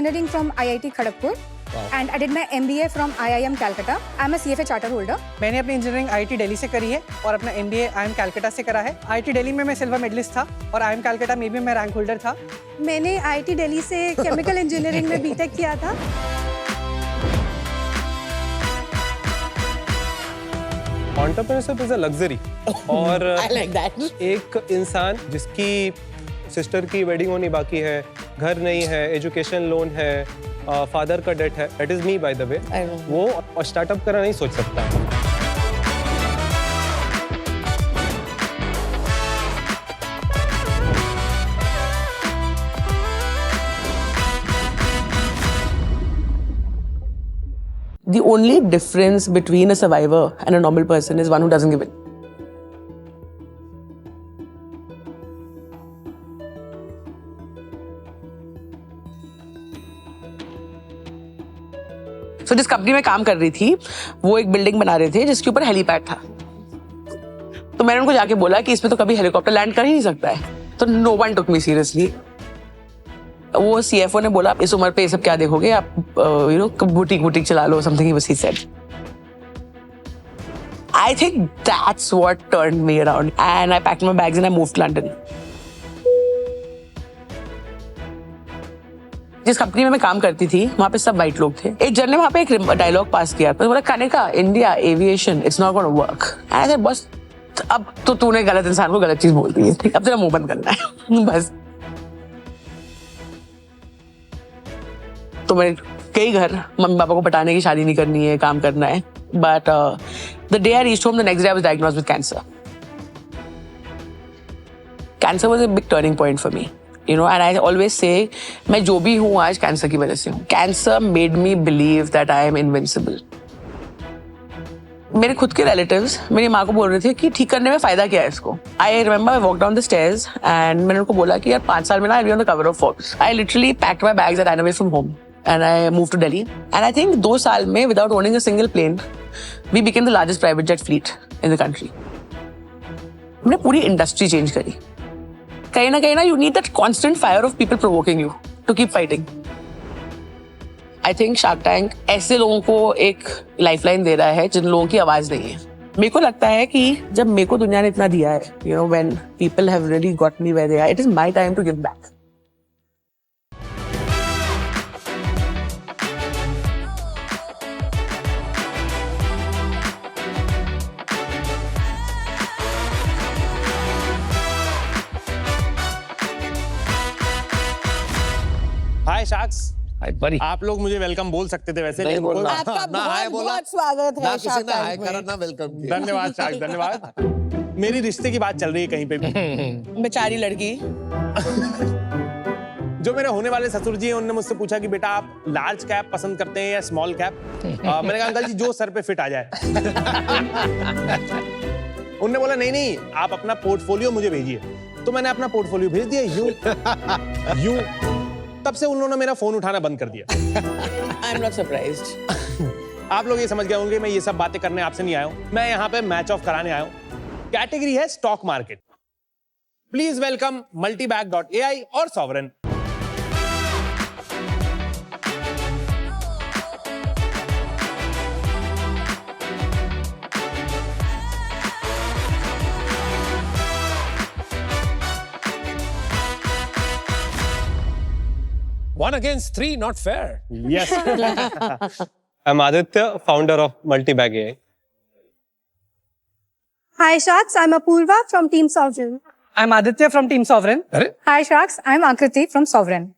engineering from IIT Kharagpur. Wow. And I did my MBA from IIM Calcutta. I'm a CFA charter holder. मैंने अपनी engineering IIT Delhi से करी है और अपना MBA IIM कैलकटा से करा है। IIT दिल्ली में मैं सिल्वर मेडलिस्ट था और IIM कैलकटा में भी मैं रैंक होल्डर था। मैंने IIT दिल्ली से केमिकल इंजीनियरिंग में बीटेक किया था। एंटरप्रेन्योरशिप इज अ लग्जरी और I like that. एक इंसान जिसकी सिस्टर की वेडिंग होनी बाकी है, घर नहीं है, एजुकेशन लोन है, फादर का डेट है, that is me by the way, I know. वो और स्टार्टअप करना नहीं सोच सकता। The only difference between a survivor and a normal person is one who doesn't give in. So जिस कंपनी में काम कर रही थी वो एक बिल्डिंग बना रहे थे जिसके ऊपर हेलीपैड था। तो मैंने उनको जाके बोला कि इसमें तो कभी हेलीकॉप्टर लैंड कर ही नहीं सकता है। तो नो वन टुक मी सीरियसली। वो CFO ने बोला इस उम्र पे ये सब क्या देखोगे आप, बुटीक चला लो, something he said. I think that's what turned me around and I packed my bags and I moved to London. जिस कंपनी में मैं काम करती थी वहाँ पे सब वाइट लोग थे। एक जन ने वहाँ पे एक डायलॉग पास किया, तो बोला Kanika, India aviation it's not gonna work. And I said बस अब तो तूने गलत इंसान को गलत चीज बोल दी है, अब तेरा मुंह बंद करना है बस। तो मैं कई घर मम्मी पापा को पटाने की शादी नहीं करनी है, काम करना है। But the day I reached home the next day I was diagnosed with cancer. Cancer was a big turning point for me, you know, and I always say मैं जो भी हूँ आज कैंसर की वजह से हूँ। Cancer made me believe that I am invincible. मेरे खुद के रिलेटिव्स मेरी माँ को बोल रहे थे कि ठीक करने में फायदा क्या है इसको। I remember I walked down the stairs and मैंने उनको बोला कि यार 5 साल में ना I'll be on the cover of Forbes. I literally packed my bags and ran away from home and I moved to Delhi. And I think 2 साल में without owning a single plane, we became the largest private jet fleet in the country. हमने पूरी industry change करी। कहीं ना you need that constant fire of people provoking you to keep fighting. I think Shark Tank ऐसे लोगों को एक lifeline दे रहा है जिन लोगों की आवाज नहीं है। मेरे को लगता है कि जब मेरे को दुनिया ने इतना दिया है, you know, when people have really got me where they are, it is my time to give back. Hi sharks. Hi buddy. आप लोग मुझे वेलकम बोल सकते थे वैसे, नहीं लेकिन बोलना। आपका ना हाय बोला, बहुत स्वागत है ना किसी Shark ने हाय Tank करा में। ना वेलकम किया। धन्यवाद शार्क्स, धन्यवाद। मेरी रिश्ते की बात चल रही है कहीं पे भी। बेचारी लड़की। जो मेरे होने वाले ससुर जी हैं उन्होंने मुझसे पूछा कि बेटा आप लार्ज कैप पसंद करते हैं या स्मॉल कैप। मैंने कहा अंकल जी जो सर पे फिट आ जाए। उन्होंने बोला नहीं आप अपना पोर्टफोलियो मुझे भेजिए। तो मैंने अपना पोर्टफोलियो भेज दिया। यूं तब से उन्होंने मेरा फोन उठाना बंद कर दिया। I am not surprised. आप लोग ये समझ गए होंगे मैं ये सब बातें करने आपसे नहीं आया हूं, मैं यहाँ पे मैच ऑफ कराने आया हूं। कैटेगरी है stock market. Please welcome multibag.ai और sovereign. One against 3, not fair. Yes. I'm Aditya, founder of Multibag AI. Hi Sharks, I'm Apurva from Team Sovereign. I'm Aditya from Team Sovereign. अरे Hi Sharks, I'm Akriti from Sovereign.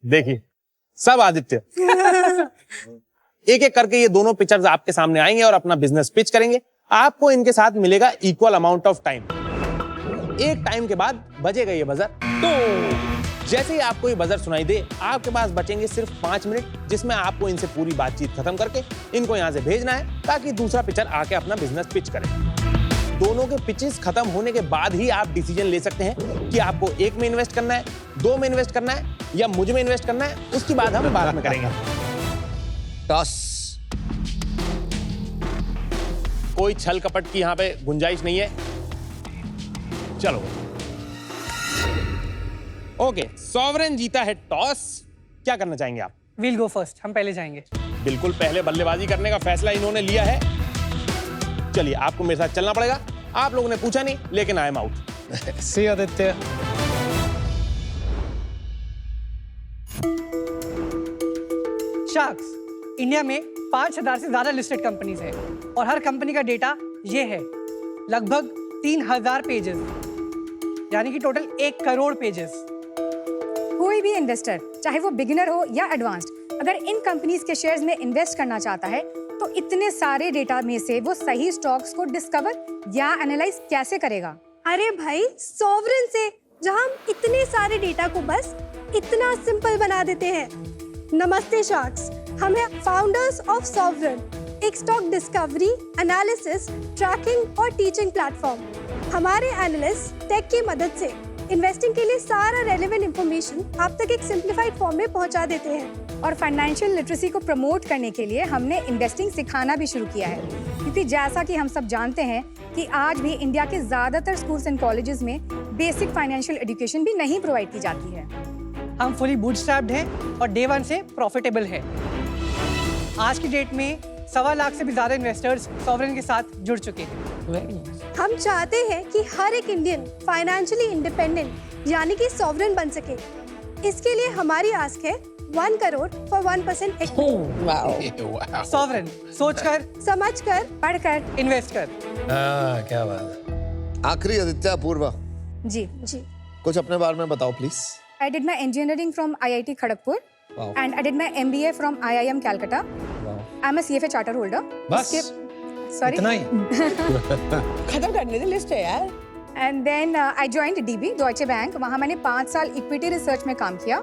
देखिए सब आदित्य। एक एक करके ये दोनों pictures आपके सामने आएंगे और अपना बिजनेस पिच करेंगे। आपको इनके साथ मिलेगा इक्वल अमाउंट ऑफ टाइम। एक टाइम के बाद बजेगा ये बजर। तो जैसे ही आपको ये बजर सुनाई दे, आपके पास बचेंगे सिर्फ 5 मिनट, जिसमें आपको इनसे पूरी बातचीत खत्म करके इनको यहाँ से भेजना है ताकि दूसरा पिक्चर आके अपना बिजनेस पिच करे। दोनों के पिचेस खत्म होने के बाद ही आप डिसीजन ले सकते हैं कि आपको 1 में इन्वेस्ट करना है, 2 में इन्वेस्ट करना है या मुझ में इन्वेस्ट करना है। उसकी बात हम बाद में करेंगे। टॉस। कोई छल कपट की यहाँ पे गुंजाइश नहीं है। चलो ओके, सॉवरेन जीता है टॉस। क्या करना चाहेंगे आप? वील गो फर्स्ट, हम पहले जाएंगे। बिल्कुल, पहले बल्लेबाजी करने का फैसला इन्होंने लिया है। चलिए, आपको मेरे साथ चलना पड़ेगा। आप लोगों ने पूछा नहीं, लेकिन I am out. See Aditya. Sharks, India में 5,000 से ज्यादा लिस्टेड कंपनीज हैं और हर कंपनी का डेटा ये है, लगभग 3,000 पेजेस, यानी कि टोटल 1 करोड़ पेजेस। कोई भी इन्वेस्टर, चाहे वो बिगिनर हो या एडवांस्ड, अगर इन कंपनीज के शेयर्स में इन्वेस्ट करना चाहता है तो इतने सारे डेटा में से वो सही स्टॉक्स को डिस्कवर या एनालाइज कैसे करेगा? अरे भाई, सॉवरेन से जहां हम इतने सारे डेटा को बस इतना सिंपल बना देते हैं। नमस्ते शार्क्स, हम हैं फाउंडर्स ऑफ सॉवरेन, एक स्टॉक डिस्कवरी, एनालिसिस, ट्रैकिंग और टीचिंग प्लेटफॉर्म। हमारे एनालिस्ट टेक की मदद से इन्वेस्टिंग के लिए सारा रेलेवेंट इंफॉर्मेशन आप तक एक सिंप्लीफाइड फॉर्म में पहुंचा देते हैं। और फाइनेंशियल लिटरेसी को प्रमोट करने के लिए हमने इन्वेस्टिंग सिखाना भी शुरू किया है, क्योंकि जैसा कि हम सब जानते हैं कि आज भी इंडिया के ज्यादातर स्कूल्स एंड कॉलेजेस में बेसिक फाइनेंशियल एजुकेशन भी नहीं प्रोवाइड की जाती है। हम फुली बूटस्ट्रैप्ड हैं और डे 1 से प्रॉफिटेबल है। आज की डेट में 1.25 लाख से भी ज्यादा इन्वेस्टर्स सॉवरेन के साथ जुड़ चुके हैं। हम चाहते हैं कि हर एक इंडियन फाइनेंशियली इंडिपेंडेंट यानी कि सॉवरेन बन सके। इसके लिए हमारी आस्क है 1 crore for 1% equity. Wow. Sovereign, सोचकर, समझकर, पढ़कर, इन्वेस्ट कर। क्या बात है। आखिरी आदित्य, अपूर्वा, जी। कुछ अपने बारे में बताओ please. I did my engineering from IIT Kharagpur and I did my MBA from IIM Calcutta. I'm a CFA charter holder. बस? Sorry. इतना ही? खत्म करने दे लिस्ट है यार। And then I joined DB, Deutsche Bank. वहाँ मैंने 5 साल इक्विटी रिसर्च में काम किया।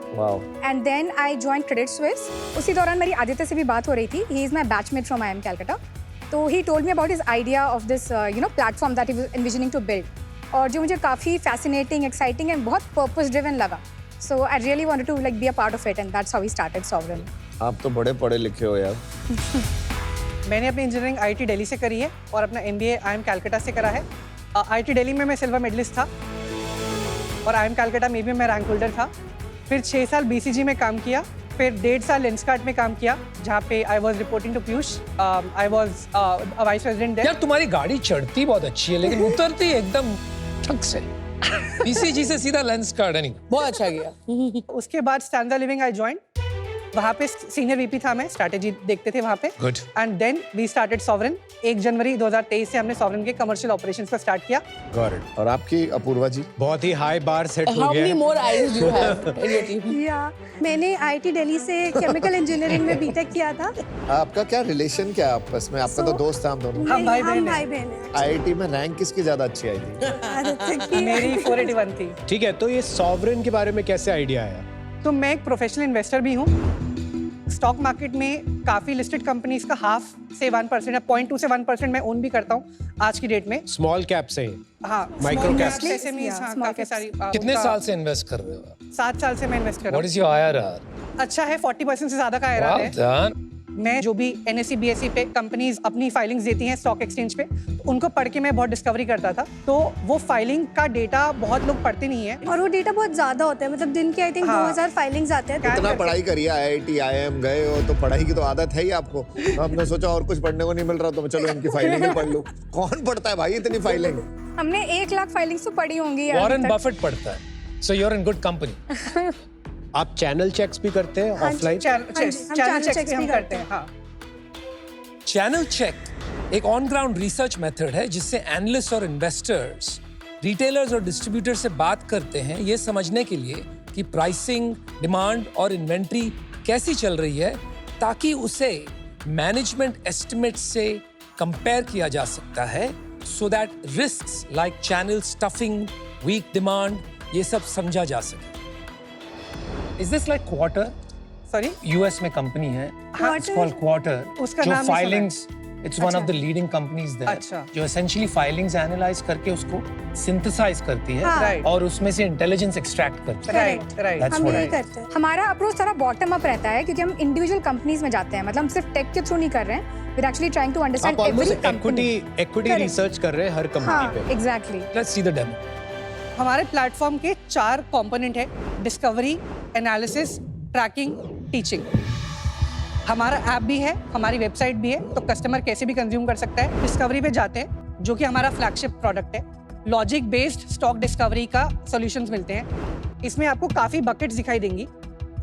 And then I joined Credit Suisse. उसी दौरान मेरी आदित्य से भी बात हो रही थी। He is my batchmate from IIM Calcutta. तो he told me about his idea of this platform that he was envisioning to build. और जो मुझे काफ़ी fascinating, exciting and बहुत purpose driven लगा. So I really wanted to be a part of it, and that's how we started Sovereign. आप तो बड़े पढ़े लिखे हो यार। मैंने अपनी इंजीनियरिंग IIT दिल्ली से करी है और अपना MBA IIM कैलकटा से करा है। IIT दिल्ली में मैं सिल्वर मेडलिस्ट था और IIM कैलकटा में भी मैं रैंक होल्डर था। फिर 6 साल BCG में काम किया, फिर 1.5 साल लेंसकार्ट में काम किया, जहाँ पे I was reporting to Piyush. I was vice president यार तुम्हारी गाड़ी चढ़ती बहुत अच्छी है लेकिन उतरती एकदम ठक से। BCG से सीधा लेंस कार्ड नहीं। बहुत अच्छा किया। उसके बाद स्टैंडर्ड लिविंग आई ज्वाइन, वहाँ पे सीनियर VP था मैं, स्ट्रैटेजी देखते थे वहाँ पे। Good. And then we started Sovereign. 1 जनवरी 2023 से हमने सॉवरेन के कमर्शियल ऑपरेशंस को स्टार्ट किया। Got it. और आपकी अपूर्वा जी? बहुत ही हाई बार सेट हो How गया many है। more eyes do you have in your team? या मैंने IIT दिल्ली से केमिकल इंजीनियरिंग में बीटेक किया था। आपका क्या रिलेशन क्या है आपस में? आपका तो दोस्त था हम दोनों। हम भाई हम बहन भाई हैं। बहन हैं। IIT में रैंक किसकी ज्यादा अच्छी आई थी? आदित्य की। मेरी 481 थी। ठीक है, तो ये सॉवरेन के बारे में कैसे आइडिया आया? तो मैं एक प्रोफेशनल इन्वेस्टर भी हूँ। स्टॉक मार्केट में काफी लिस्टेड कंपनीज का 0.5 से 1% या 0.2 से 1% मैं ओन भी करता हूँ आज की डेट में। स्मॉल कैप से? हाँ, Micro small caps. caps, SMEs, हाँ, small काफी caps. सारी। कितने साल से इन्वेस्ट कर रहे हो? 7 साल से मैं इन्वेस्ट कर रहा What is your IRR? हूँ। अच्छा है, 40% से ज्यादा का IRR Well है। done. मैं जो भी NSE BSE पे कंपनीज अपनी फाइलिंग्स देती हैं स्टॉक एक्सचेंज पे, तो उनको पढ़ के मैं बहुत डिस्कवरी करता था। तो वो फाइलिंग का डेटा बहुत लोग पढ़ते नहीं है। और वो डेटा बहुत ज्यादा होता है, मतलब दिन के आई थिंक हाँ। 2000 फाइलिंग्स आते हैं। इतना पढ़ाई करिए, IIT IIM गए हो तो पढ़ाई की तो आदत है ही आपको। तो हमने सोचा और कुछ पढ़ने को नहीं मिल रहा तो चलो इनकी फाइलिंग ही पढ़ लूं। कौन पढ़ता है भाई इतनी फाइलिंग? हमने 1 लाख फाइलिंग्स तो पढ़ी होंगी यार Warren अभी तक। Buffett पढ़ता है। So you're in good company. आप चैनल चेक्स भी करते हैं ऑफलाइन? चैनल चेक्स भी हम करते हैं। हाँ, चैनल चेक एक ऑन ग्राउंड रिसर्च मेथड है जिससे एनालिस्ट और इन्वेस्टर्स, रिटेलर्स और डिस्ट्रीब्यूटर से बात करते हैं ये समझने के लिए कि प्राइसिंग, डिमांड और इन्वेंट्री कैसी चल रही है, ताकि उसे मैनेजमेंट एस्टिमेट से कंपेयर किया जा सकता है, so that risks like channel stuffing, weak demand, ये सब समझा जा सके। Is this like quarter? Sorry, US में कंपनी है, it's called Quarter, उसका जो नाम नहीं सुना है। filings, it's one of the leading companies there, अच्छा। जो essentially filings analyze करके उसको synthesize करती है Right. और उसमें से intelligence extract करती है। Right right. That's हम what यही I करते हैं। हमारा अप्रोच सारा बॉटम अप रहता है, क्योंकि हम इंडिविजुअल कंपनीज में जाते हैं, मतलब हम सिर्फ टेक के थ्रू नहीं कर रहे हैं। we're actually trying to understand आप every almost company. Equity research कर रहे हैं हर कंपनी हाँ, पे। exactly. Let's see the demo. हमारे प्लेटफॉर्म के 4 कंपोनेंट है: डिस्कवरी, एनालिसिस, ट्रैकिंग, टीचिंग। हमारा ऐप भी है, हमारी वेबसाइट भी है, तो कस्टमर कैसे भी कंज्यूम कर सकता है। डिस्कवरी पे जाते हैं, जो कि हमारा फ्लैगशिप प्रोडक्ट है। लॉजिक बेस्ड स्टॉक डिस्कवरी का सॉल्यूशंस मिलते हैं। इसमें आपको काफ़ी बकेट्स दिखाई देंगी।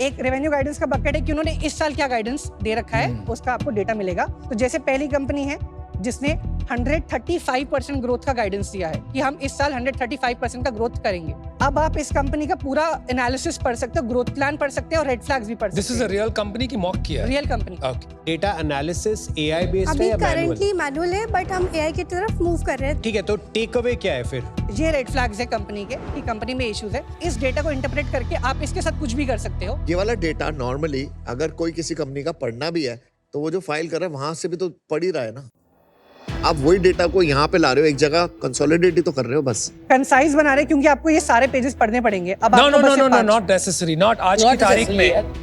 एक रेवेन्यू गाइडेंस का बकेट है कि उन्होंने इस साल क्या गाइडेंस दे रखा है, उसका आपको डेटा मिलेगा। तो जैसे पहली कंपनी है जिसने 135% ग्रोथ का गाइडेंस दिया है कि हम इस साल 135% का ग्रोथ करेंगे। अब आप इस कंपनी का पूरा एनालिसिस पढ़ सकते हो, ग्रोथ प्लान पढ़ सकते हो और रेड फ्लैग्स भी पढ़ सकते हो। This is a real company की मॉक किया है? Real company. Okay. Data analysis AI based है अभी या मैनुअल? करंटली मैनुअल है, बट हम एआई की तरफ मूव कर रहे हैं। ठीक है, तो टेक अवे क्या है फिर? ये रेड फ्लैग्स है कंपनी के कि कंपनी में इश्यूज है। इस डेटा को इंटरप्रेट करके आप इसके साथ कुछ भी कर सकते हो। ये वाला डेटा नॉर्मली अगर कोई किसी कंपनी का पढ़ना भी है तो वो जो फाइल कर रहा है वहां से भी तो पढ़ ही रहा है ना। आप वही डेटा को यहाँ पे ला रहे हो, एक जगह कंसोलिडेट ही तो कर रहे हो बस। कंसाइज बना रहे हैं क्योंकि आपको ये सारे पेजेस पढ़ने पड़ेंगे। अब नो आपको नो बस नो ये नो नो पांच- नॉट नेसेसरी, नॉट आज की तारीख में।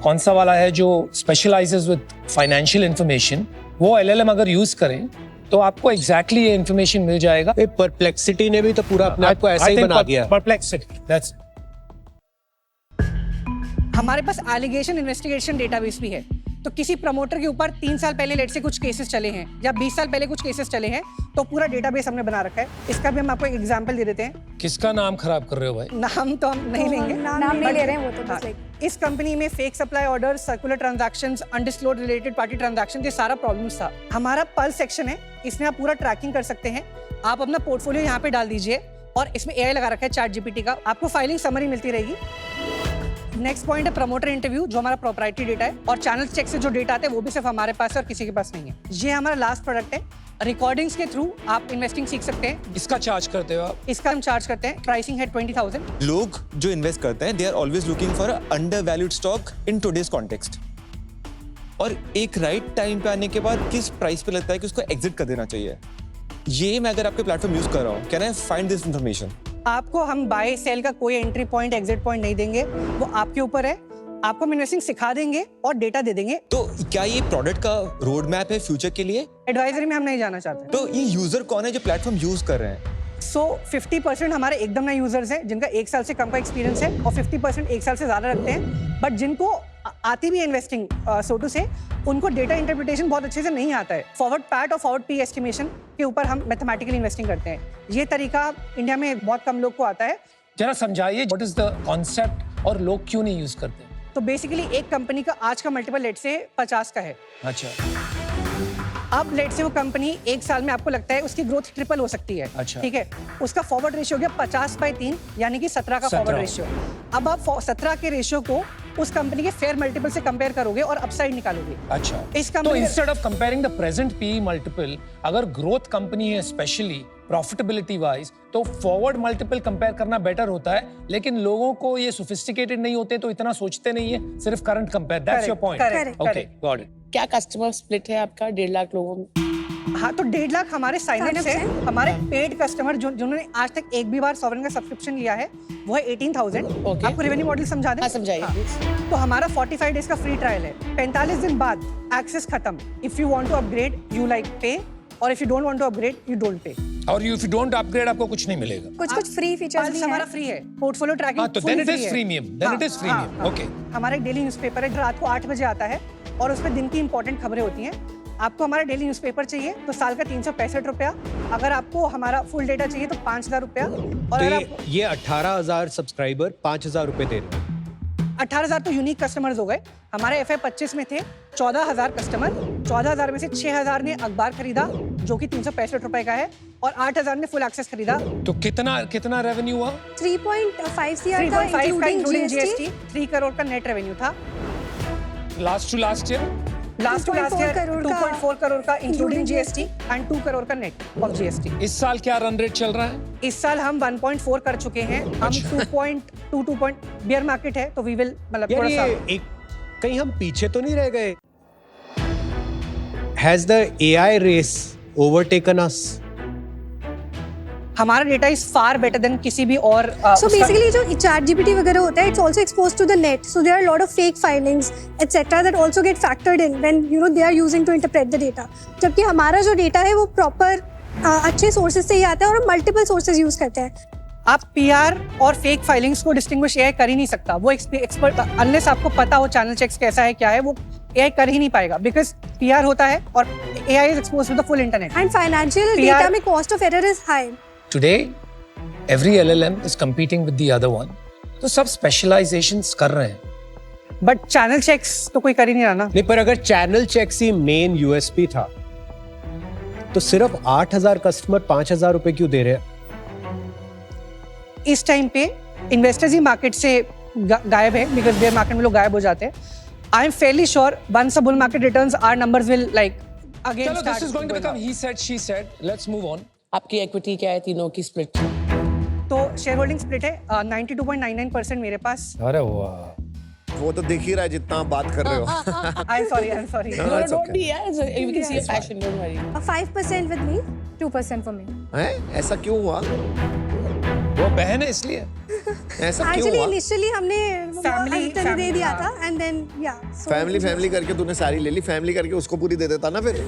कौन सा वाला है जो स्पेशलाइजेस विद फाइनेंशियल इंफॉर्मेशन, वो एलएलएम अगर यूज करें तो आपको एग्जैक्टली ये इंफॉर्मेशन मिल जाएगा। परप्लेक्सिटी ने भी तो पूरा अपने आप को ऐसे ही बना दिया। परप्लेक्सिटी, दैट्स हमारे पास एलिगेशन इन्वेस्टिगेशन डेटाबेस भी है। तो किसी प्रमोटर के ऊपर 3 साल पहले लेट से कुछ केसेस चले हैं या 20 साल पहले कुछ केसेस चले हैं, तो पूरा डेटाबेस हमने बना रखा है। इसका भी हम आपको एक एग्जांपल दे देते हैं। किसका नाम खराब कर रहे हो भाई? नाम तो हम नहीं लेंगे, नाम नहीं ले रहे हैं, वो तो बस हाँ, like- इस कंपनी में fake supply order, circular transactions, undisclosed related party transaction, ये सारा प्रॉब्लम्स था। हमारा पल्स सेक्शन है, इसमें आप पूरा ट्रैकिंग कर सकते हैं। आप अपना पोर्टफोलियो यहाँ पे डाल दीजिए और इसमें एआई लगा रखा है, चैट जीपीटी का। आपको फाइलिंग समरी मिलती रहेगी। नेक्स्ट पॉइंट है प्रमोटर इंटरव्यू, जो हमारा प्रोप्राइटरी डेटा है, और चैनल चेक से जो डेटा आते हैं वो भी सिर्फ हमारे पास है और किसी के पास नहीं है। ये हमारा लास्ट प्रोडक्ट है। रिकॉर्डिंग्स के थ्रू आप इन्वेस्टिंग सीख सकते हैं। इसका चार्ज करते हो आप? इसका हम चार्ज करते हैं, प्राइसिंग है 20,000। लोग जो इन्वेस्ट करते हैं, they are always looking for undervalued stock in today's context. और एक राइट टाइम पे आने के बाद किस प्राइस पे लगता है कि उसको एग्जिट कर देना चाहिए। ये मैं अगर आपके प्लेटफॉर्म यूज कर रहा हूँ, can I find this information? आपको हम बाय सेल का कोई एंट्री पॉइंट, एग्जिट पॉइंट नहीं देंगे, वो आपके ऊपर है। आपको हम इन्वेस्टिंग सिखा देंगे और डेटा दे देंगे। तो क्या ये प्रोडक्ट का रोड मैप है फ्यूचर के लिए? एडवाइजरी में हम नहीं जाना चाहते। तो ये यूजर कौन है जो प्लेटफॉर्म यूज कर रहे हैं? 50% हमारे एकदम नए यूजर्स हैं जिनका 1 साल से कम का एक्सपीरियंस है, और 50% 1 साल से ज्यादा रखते हैं। बट जिनको आती भी है इन्वेस्टिंग सोटू से, उनको डेटा इंटरप्रिटेशन बहुत अच्छे से नहीं आता है। फॉरवर्ड पैट और फॉरवर्ड पी एस्टिमेशन के ऊपर हम मैथमेटिकली इन्वेस्टिंग करते हैं। ये तरीका इंडिया में बहुत कम लोग को आता है। जरा समझाइए व्हाट इज द कॉन्सेप्ट और लोग क्यों नहीं यूज करते? तो बेसिकली एक कंपनी का आज का मल्टीपल लेट से 50 का है। अच्छा अब लेट से वो कंपनी 1 साल में आपको लगता है उसकी ग्रोथ ट्रिपल हो सकती है। अच्छा। ठीक है, उसका फॉरवर्ड रेशियो हो गया 50/3, यानी कि 17 का 17। Forward ratio. अब आप 17 के रेशियो को उस कंपनी के फेयर मल्टीपल से कंपेयर करोगे और अपसाइड निकालोगे। अच्छा, इस तो company instead of comparing the present P multiple, अगर ग्रोथ कंपनी है स्पेशली प्रॉफिटेबिलिटी वाइज, तो फॉरवर्ड मल्टीपल कंपेयर करना बेटर होता है। लेकिन लोगों को ये सोफिस्टिकेटेड नहीं होते, तो इतना सोचते नहीं है, सिर्फ current compare. That's your point. Correct, okay, correct. Got it. क्या कस्टमर स्प्लिट है आपका 1.5 लाख लोगों में? हाँ, तो 1.5 लाख हमारे साइनअप्स Sign-ups हैं। हमारे पेड कस्टमर जिन्होंने आज तक एक भी बार सॉवरेन का सब्सक्रिप्शन लिया है, वो है 18,000। Okay. आपको रेवेन्यू मॉडल समझा दें? हाँ, समझाइए। तो हमारा 45 डेज का फ्री ट्रायल है। 45 दिन बाद एक्सेस खत्म। If you want to upgrade, you like pay, और if you don't want to upgrade, you don't pay. और इफ यू डोंट अपग्रेड, आपको कुछ नहीं मिलेगा। कुछ फ्री फीचर्स भी हमारा हैं। फ्री है, पोर्टफोलियो ट्रैकिंग हाँ, तो then it is freemium. Then it is freemium. Okay. हमारा एक डेली न्यूज़पेपर है, रात को 8 बजे आता है, और उसमें दिन की इंपॉर्टेंट खबरें होती हैं। आपको हमारा डेली न्यूज़पेपर चाहिए तो साल का 365 रुपया। अगर आपको हमारा फुल डेटा चाहिए तो 5,000 रुपया। और तो अगर आप ये 18,000 सब्सक्राइबर 5,000 रुपए दे रहे हैं। 18,000 तो यूनिक कस्टमर्स हो गए। हमारे FA25 में थे 14,000 कस्टमर। 14,000 में से 6,000 ने अखबार खरीदा, जो कि 365 रुपए का है, और 8,000 ने फुल एक्सेस खरीदा। तो कितना रेवेन्यू हुआ? 3.5 CR का 3.5 का इंक्लूडिंग इंक्लूडिंग GST। 3 करोड़ का नेट रेवेन्यू था। Last to last year last to last 2.4 year crore का 2.4 करोड़ का including including GST and 2 crore का नेट ऑफ GST। इस साल क्या रन रेट चल रहा है? इस साल हम 1.4 कर चुके हैं। हम 2.2 बियर मार्केट है, तो वी विल मतलब यार थोड़ा सा ये एक कहीं हम पीछे तो नहीं रह गए? Has the AI race overtaken us? हमारा data is far better than किसी भी और So basically जो chat GPT वगैरह होता है, it's also exposed to the net. So there are a lot of fake filings, etc. that also get factored in when they are using to interpret the data. जबकि हमारा जो data है वो proper अच्छे sources से ही आता है और हम मल्टीपल सोर्सेज यूज करते हैं। आप पीआर और फेक फाइलिंग्स को डिस्टिंग्विश एआई कर ही नहीं सकता। वो एक्सपर्ट अनलेस आपको पता हो चैनल चेक्स कैसा है क्या है, वो एआई कर ही नहीं पाएगा, बिकॉज पीआर होता है और AI is exposed to the full internet. And financial data में cost of error is high. Today, every LLM is competing with the other one. तो सब स्पेशलाइजेशंस कर रहे हैं। बट चैनल चेक्स तो कोई कर ही नहीं रहा ना। नहीं, पर अगर चैनल चेक्स ही मेन यूएसपी था तो सिर्फ 8,000 कस्टमर 5,000 रुपए क्यों दे रहे हैं? इस टाइम पे इन्वेस्टर्स ही मार्केट से गायब है, बिकॉज बेयर मार्केट में लोग गायब हो जाते हैं। I am fairly sure once a bull market returns our numbers will like again चलो, this is going to become he said, she said. Let's move on. आपकी इक्विटी क्या है तीनों की स्प्लिट? तो शेयर होल्डिंग स्प्लिट है 92.99% मेरे पास। अरे वाह, वो तो दिख ही रहा है जितना आप बात कर रहे हो। I am sorry No, it's Don't okay. be, yeah. We can see your passion. Don't worry. 5% with me, 2% for me. हैं? ऐसा क्यों हुआ? वो बहन है इसलिए। ऐसा क्यों एक्चुअली हुआ? इनिशियली हमने Family, दे दिया हाँ। था एंड देन या फैमिली करके तूने सारी ले ली, फैमिली करके उसको पूरी दे देता ना फिर।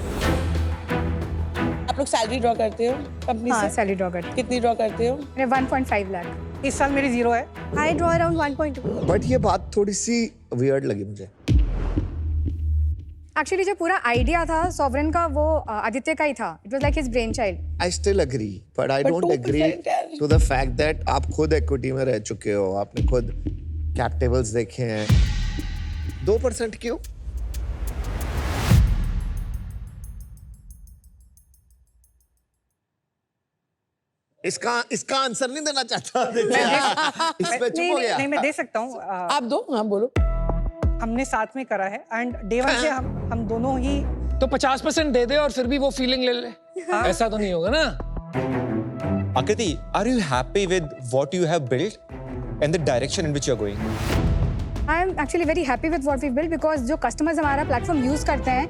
आप लोग सैलरी ड्रॉ करते हो कंपनी हाँ, से? सैलरी ड्रॉ करती कितनी ड्रॉ करते हो? हूँ। मैंने 1.5 लाख। इस साल मेरी जीरो है। I draw around 1.2। बट ये बात थोड़ी सी वियर्ड लगी मुझे। एक्चुअली जो पूरा आइडिया था सॉवरेन का वो आदित्य का ही था। It was like his brain child. I still agree, but I But don't 2% agree यार। टू द फैक्ट दैट आप खुद इक्विटी में रह चुके हो, आपने खुद कैप टेबल्स देखे हैं। 2% क्यों? इसका आंसर नहीं देना चाहता। इस पे चुप हो गया। नहीं मैं दे सकता हूँ। आप दो, हाँ बोलो। हमने साथ में करा है एंड डे वन से हम दोनों ही। तो 50% दे दे और फिर भी वो फीलिंग ले ले। ऐसा तो नहीं होगा ना। Akriti, are you happy with what you have built and the direction in which you are going? I am actually very happy with what we built because जो customers हमारा platform use करते हैं,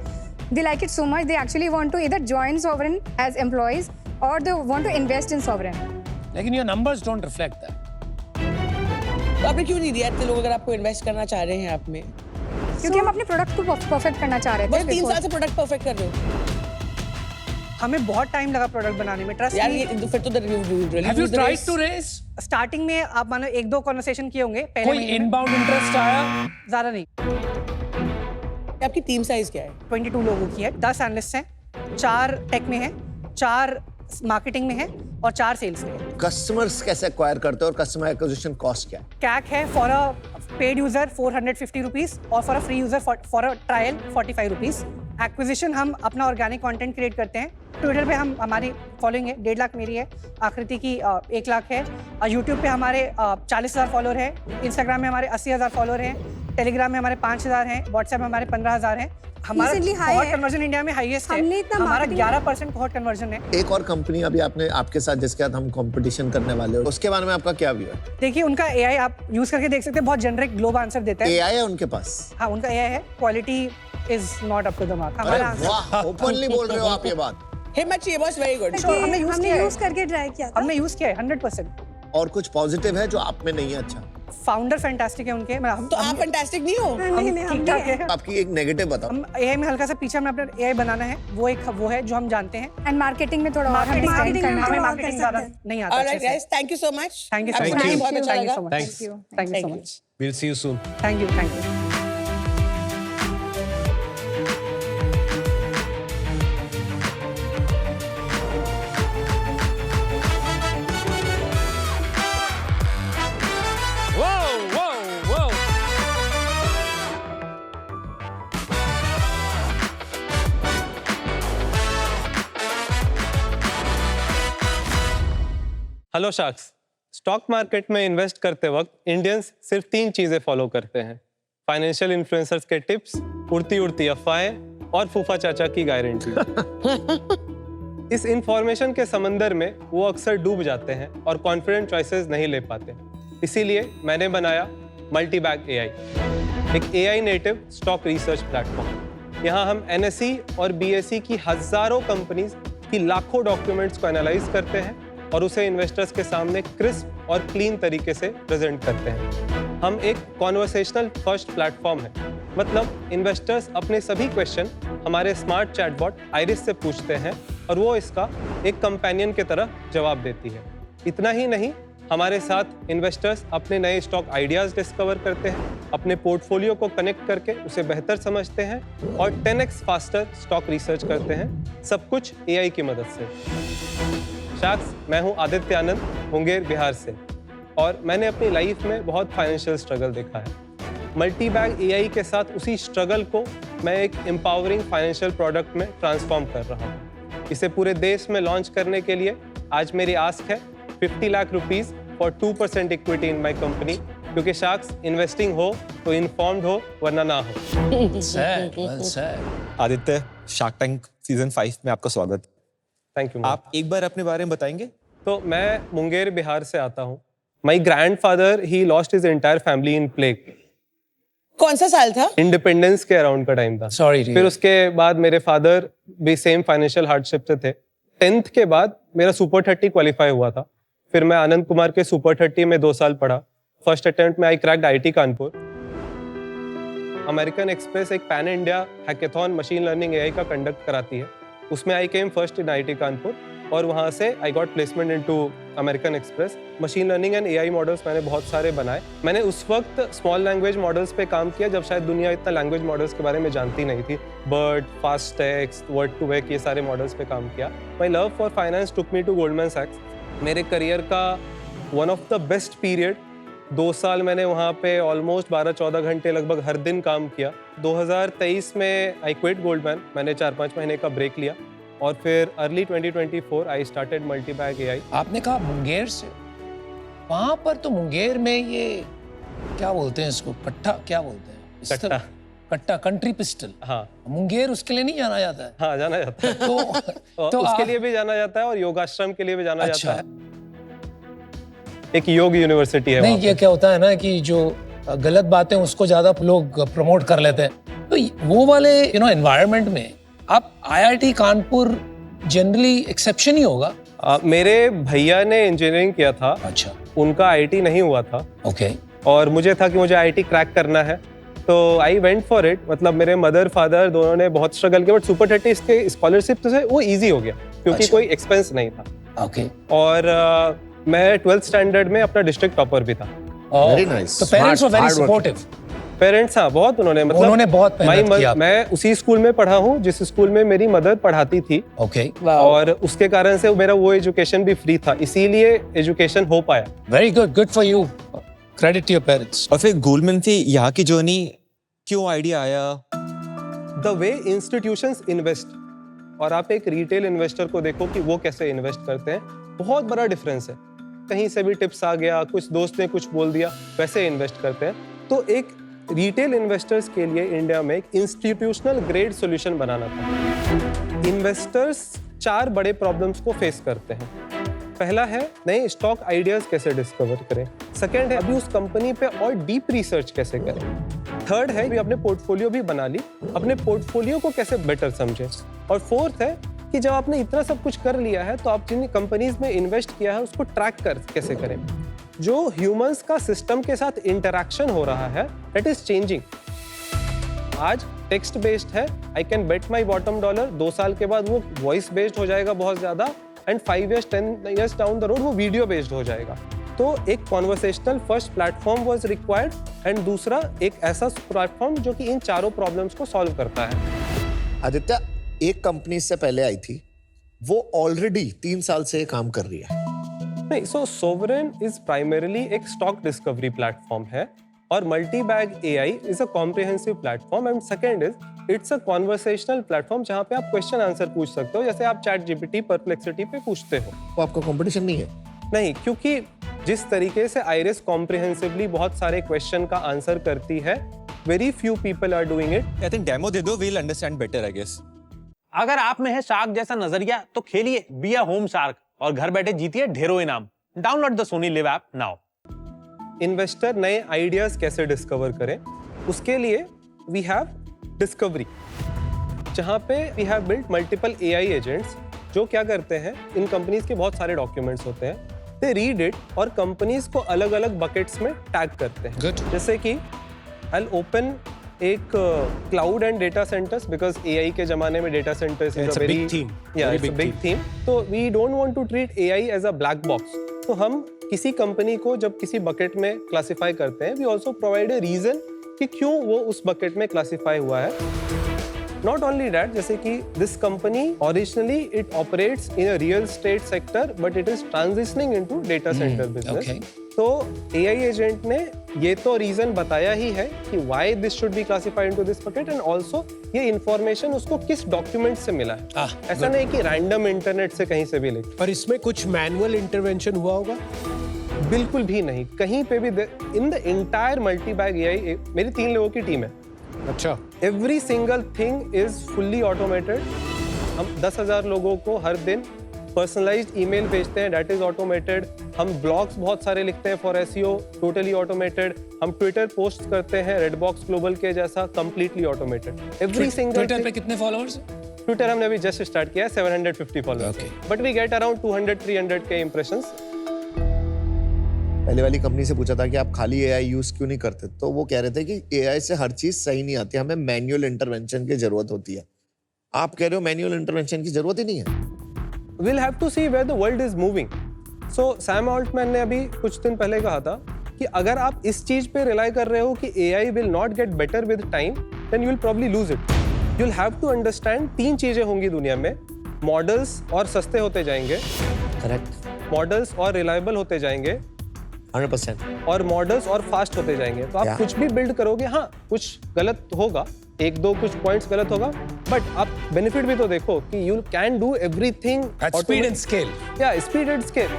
they like it so much they actually want to either join Sovereign as employees or they want to invest in Sovereign. लेकिन your numbers don't reflect that. तो आपने क्यों नहीं दिया इतने लोग अगर आपको इन्वेस्ट करना चाह रहे हैं आप में? क्योंकि हम अपने प्रोडक्ट को परफेक्ट करना चाह रहे थे। बस 3 साल से प्रोडक्ट परफेक्ट कर रहे हो। हमें बहुत टाइम लगा प्रोडक्ट बनाने में। ट्रस्ट यार ये फिर तो Have you tried to raise? Starting में आप मानो 1-2 कॉन्वर्सेशन किए होंगे पहले कोई महीने में। इनबाउंड इंटरेस्ट आया? ज्यादा नहीं। आपकी टीम साइज क्या है? 22 लोगों की है, 10 एनालिस्ट हैं, 4 टेक में हैं, 4 मार्केटिंग में हैं और 4 सेल्स में हैं। कस्टमर्स कैसे एक्वायर करते हो और कस्टमर एक्विजिशन कॉस्ट क्या है? कैक है for a paid user 450 rupees और for a free user for a trial 45 rupees. Acquisition हम अपना ऑर्गेनिक कंटेंट क्रिएट करते हैं। ट्विटर पे हम हमारी फॉलोइंग है 1.5 लाख मेरी है, आकृति की 1 लाख है, यूट्यूब पे हमारे 40,000 फॉलोअर हैं, इंस्टाग्राम में हमारे 80,000 फॉलोअर हैं, टेलीग्राम में हमारे 5,000 हैं, व्हाट्सएप में हमारे 15,000 हैं। हमारा Recently high कोहॉर्ट है। कन्वर्जन इंडिया में हाईएस्ट है। हमने इतना हमारा marketing- 11% कोहॉर्ट कन्वर्जन है। एक और कंपनी अभी आपने आपके साथ जिसके साथ हम कंपटीशन करने वाले हो, उसके बारे में आपका क्या व्यू है? देखिए उनका एआई आप यूज करके देख सकते हैं, बहुत जेनरिक ग्लोब आंसर देता है। एआई है उनके पास? हाँ उनका एआई है, quality is not up to the mark. अरे हमारा आंसर वाह, ओपनली बोल रहे हो आप ये बात। हिम्मत चाहिए बॉस, वेरी गुड। हमने यूज हमने किया है। यूज करके ट्राई किया था। हमने यूज किया है 100%। और कुछ पॉजिटिव है जो आप में नहीं है? अच्छा, फाउंडर फैंटास्टिक है उनके। हम तो आप फैंटास्टिक नहीं हो? नहीं नहीं हम ठीक ठाक है। आपकी एक नेगेटिव बताओ। हम एआई में हल्का सा पीछे हमें अपना एआई बनाना है, वो है जो हम जानते हैं। एंड मार्केटिंग में थोड़ा और हमें मार्केटिंग spend करना है। हमें और मार्केटिंग कर ज्यादा सकते हैं। नहीं आता ऑलराइट अच्छे से। Guys, thank you so much. Thank you so आपसे मच। मिलके बहुत अच्छा लगा। Thanks. Thank you so much. We'll see you soon. Thank you. Whoa, whoa, whoa. Hello sharks. Stock market में इन्वेस्ट करते वक्त इंडियंस सिर्फ 3 चीजें फॉलो करते हैं: फाइनेंशियल इन्फ्लुएंसर्स के टिप्स, उड़ती उड़ती अफवाहें और फूफा चाचा की गारंटी। इस इंफॉर्मेशन के समंदर में वो अक्सर डूब जाते हैं और कॉन्फिडेंट चॉइसेस नहीं ले पाते। इसीलिए मैंने बनाया मल्टीबैग एआई, एक AI native stock research platform. यहाँ हम एनएसई और बीएसई की हजारों कंपनीज की लाखों डॉक्यूमेंट्स को एनालाइज करते हैं और उसे इन्वेस्टर्स के सामने क्रिस्प और क्लीन तरीके से प्रेजेंट करते हैं। हम एक कॉन्वर्सेशनल फर्स्ट प्लेटफॉर्म है, मतलब इन्वेस्टर्स अपने सभी क्वेश्चन हमारे स्मार्ट चैटबॉट आइरिस से पूछते हैं और वो इसका एक कंपेनियन की तरह जवाब देती है। इतना ही नहीं, हमारे साथ इन्वेस्टर्स अपने नए स्टॉक आइडियाज डिस्कवर करते हैं, अपने पोर्टफोलियो को कनेक्ट करके उसे बेहतर समझते हैं और 10x फास्टर स्टॉक रिसर्च करते हैं, सब कुछ AI की मदद से। शार्क्स, मैं हूं आदित्य आनंद, मुंगेर, बिहार से, और मैंने अपनी लाइफ में बहुत फाइनेंशियल स्ट्रगल देखा है। मल्टीबैग AI के साथ उसी स्ट्रगल को मैं एक एम्पावरिंग फाइनेंशियल प्रोडक्ट में ट्रांसफॉर्म कर रहा हूँ। इसे पूरे देश में लॉन्च करने के लिए आज मेरी आस्क है 50 lakh rupees for 2% equity in my company, क्योंकि शार्क्स, इन्वेस्टिंग हो तो इन्फॉर्म्ड हो, वरना ना हो। आदित्य, शार्क टैंक सीजन 5 में आपका स्वागत। Thank you. आप एक बार अपने बारे में बताएंगे? तो मैं मुंगेर, बिहार से आता हूँ। My grandfather he lost his entire family in plague. कौन सा साल था? इंडिपेंडेंस के अराउंड का टाइम था। Sorry, फिर उसके बाद मेरे फादर भी सेम फाइनेंशियल हार्डशिप से थे। 10th के बाद मेरा सुपर 30 क्वालिफाई हुआ था। फिर मैं आनंद कुमार के सुपर 30 में 2 साल पढ़ा। फर्स्ट अटेम्प्ट में I cracked IIT Kanpur. American Express एक pan India hackathon machine learning AI का कंडक्ट कराती है। उसमें I came first in IIT Kanpur और वहाँ से I got placement into American Express. Machine learning and AI models मैंने बहुत सारे बनाए। मैंने उस वक्त स्मॉल लैंग्वेज मॉडल्स पे काम किया जब शायद दुनिया इतना लैंग्वेज मॉडल्स के बारे में जानती नहीं थी। BERT, fast text, word to vec, ये सारे मॉडल्स पे काम किया। My love for finance took me to Goldman सैक्स। मेरे करियर का one of the best period, 2 साल मैंने वहाँ पे ऑलमोस्ट 12-14 घंटे लगभग हर दिन काम किया। 2023 में आई क्विट गोल्डमैन, मैंने 4-5 महीने का ब्रेक लिया और फिर अर्ली 2024 आई स्टार्टेड मल्टीबैग AI। आपने कहा मुंगेर से, वहां पर तो मुंगेर में ये क्या बोलते हैं इसको, कट्टा क्या बोलते हैं? इस कट्टा। तरह- कट्टा, कंट्री पिस्टल। हाँ, मुंगेर उसके लिए नहीं जाना जाता है? हाँ जाना जाता है। तो तो उसके लिए भी जाना जाता है और योगाश्रम के लिए भी जाना अच्छा। जाता है। एक योग यूनिवर्सिटी है नहीं, वहाँ ये पे। क्या होता है ना कि जो गलत बातें उसको ज्यादा लोग प्रमोट कर लेते हैं, तो वो वाले एनवायरनमेंट में आप IIT कानपुर जनरली एक्सेप्शन ही होगा। मेरे भैया ने इंजीनियरिंग किया था। अच्छा, उनका IIT नहीं हुआ था ओके। और मुझे था कि मुझे IIT क्रैक करना है, तो आई वेंट फॉर इट। मतलब मेरे मदर फादर दोनों ने बहुत स्ट्रगल किया, बट सुपर 30 के स्कॉलरशिप से वो इजी हो गया क्योंकि अच्छा। कोई एक्सपेंस नहीं था। ओके। और मैं 12th स्टैंडर्ड में अपना डिस्ट्रिक्ट टॉपर भी था। Very nice. तो parents were very Hard working. Supportive. Parents, हाँ, बहुत उन्होंने बहुत मेहनत किया। मैं उसी स्कूल में पढ़ा हूँ जिस स्कूल में मेरी मदर पढ़ाती थी। ओके, और उसके कारण से मेरा वो एजुकेशन भी फ्री था, इसीलिए एजुकेशन हो पाया। Very good, good for you, credit to your parents. और फिर गोल्डमैन से यहाँ की जर्नी क्यों आइडिया आया? द वे इंस्टीट्यूशंस इन्वेस्ट और आप एक रिटेल इन्वेस्टर को देखो कि वो कैसे इन्वेस्ट करते हैं, बहुत बड़ा डिफरेंस है। कहीं से भी टिप्स आ गया, कुछ दोस्त ने कुछ बोल दिया, वैसे इन्वेस्ट करते हैं। तो एक रिटेल इन्वेस्टर्स के लिए इंडिया में एक इंस्टीट्यूशनल ग्रेड सॉल्यूशन बनाना था। इन्वेस्टर्स 4 बड़े प्रॉब्लम्स को फेस करते हैं। पहला है नए स्टॉक आइडियाज कैसे डिस्कवर करें। सेकंड है अभी उस कंपनी पे और डीप रिसर्च कैसे करें। थर्ड है कि अपने पोर्टफोलियो भी बना ली, अपने पोर्टफोलियो को कैसे बेटर समझें। और फोर्थ है कि जब आपने इतना सब कुछ कर लिया है तो आप जिन कंपनीज में इन्वेस्ट किया है उसको ट्रैक कैसे करें। जो ह्यूमंस का सिस्टम के साथ इंटरैक्शन हो रहा है, दैट इज चेंजिंग। आज टेक्स्ट बेस्ड है, I can bet my bottom dollar. 2 साल के बाद वो वॉइस बेस्ड हो जाएगा बहुत ज्यादा, and 5 years 10 years down the road वो वीडियो बेस्ड हो जाएगा। तो एक conversational first platform was required, and दूसरा एक ऐसा प्लेटफॉर्म जो कि इन चारों प्रॉब्लम्स को सॉल्व करता है। आदित्य, एक कंपनी इससे पहले आई थी, वो ऑलरेडी 3 साल से काम कर रही है। नहीं, सो सोवरेन इज प्राइमरीली एक स्टॉक डिस्कवरी प्लेटफॉर्म है और मल्टीबैग AI is a comprehensive platform, and second is it's a conversational platform जहां पे आप क्वेश्चन आंसर पूछ सकते हो, जैसे आप ChatGPT, परप्लेक्सिटी पे पूछते हो। वो आपका कंपटीशन नहीं है? नहीं, क्योंकि जिस तरीके से आइरिस कॉम्प्रिहेंसिवली बहुत सारे क्वेश्चन का आंसर करती है, very few people are doing it. I think demo दे दो, we'll understand better I guess. अगर आप में है शार्क जैसा नजरिया तो खेलिए बी अ होम शार्क और घर बैठे जीतिए ढेरों इनाम। Download the Sony Liv app now. Investor नए आइडियाज कैसे डिस्कवर करें, उसके लिए वी हैव डिस्कवरी, जहां पे we have built multiple AI agents जो क्या करते हैं, इन कंपनीज के बहुत सारे डॉक्यूमेंट्स होते हैं, दे रीड इट और कंपनीज को अलग अलग बकेट्स में टैग करते हैं। Good. जैसे कि आई विल ओपन एक cloud and data centres, because AI के जमाने में data centres is It's a a very big theme. या Very it's a big big theme. तो we don't want to treat AI as a black box. तो हम किसी company को जब किसी बकेट में क्लासिफाई करते हैं, we also provide a reason कि क्यों वो उस बकेट में क्लासिफाई हुआ है. नॉट ओनली दैट, जैसे कि this company originally it operates in a real estate sector but it is transitioning into data centre business. okay. तो एआई एजेंट ने ये तो रीजन बताया ही है कि why this should be classified into this bucket, and also ये information उसको किस डॉक्यूमेंट से मिला है. ऐसा नहीं कि रैंडम इंटरनेट से कहीं से भी ले. और इसमें कुछ मैनुअल इंटरवेंशन हुआ होगा? बिल्कुल भी नहीं, कहीं पे भी. इन द एंटायर मल्टीबैग एआई, मेरी 3 लोगों की टीम है. अच्छा. Every single thing is fully automated. हम 10,000 लोगों को हर दिन पर्सनलाइज्ड ईमेल भेजते हैं, दैट इज ऑटोमेटेड. हम ब्लॉग्स बहुत सारे लिखते हैं फॉर एसईओ, टोटली ऑटोमेटेड. हम ट्विटर पोस्ट करते हैं रेडबॉक्स ग्लोबल के जैसा, completely automated. Every single. Twitter पे कितने फॉलोअर्स? ट्विटर हमने अभी जस्ट स्टार्ट किया है, 750 followers, but we get around 200-300 के इंप्रेशंस. पहले वाली कंपनी से पूछा था कि आप खाली एआई यूज क्यों नहीं करते, तो वो कह रहे थे कि एआई से हर चीज सही नहीं आती, हमें मैनुअल इंटरवेंशन की जरूरत होती है. आप कह रहे हो मैनुअल इंटरवेंशन की जरूरत ही नहीं है. We'll have to see where the world is moving. So Sam Altman ने अभी कुछ दिन पहले कहा था कि अगर आप इस चीज पे रिलाई कर रहे हो कि AI will not get better with time, then you'll probably lose it. You'll have to understand 3 चीजें होंगी दुनिया में. मॉडल्स और सस्ते होते जाएंगे, करेक्ट. मॉडल्स और रिलायबल होते जाएंगे, 100%. और मॉडल्स और फास्ट होते जाएंगे. तो आप Yeah. कुछ भी बिल्ड करोगे, हाँ कुछ गलत होगा, 1-2 कुछ पॉइंट्स गलत होगा, बट आप बेनिफिट भी तो देखो कि you can do everything At speed and scale. Yeah, speed and scale.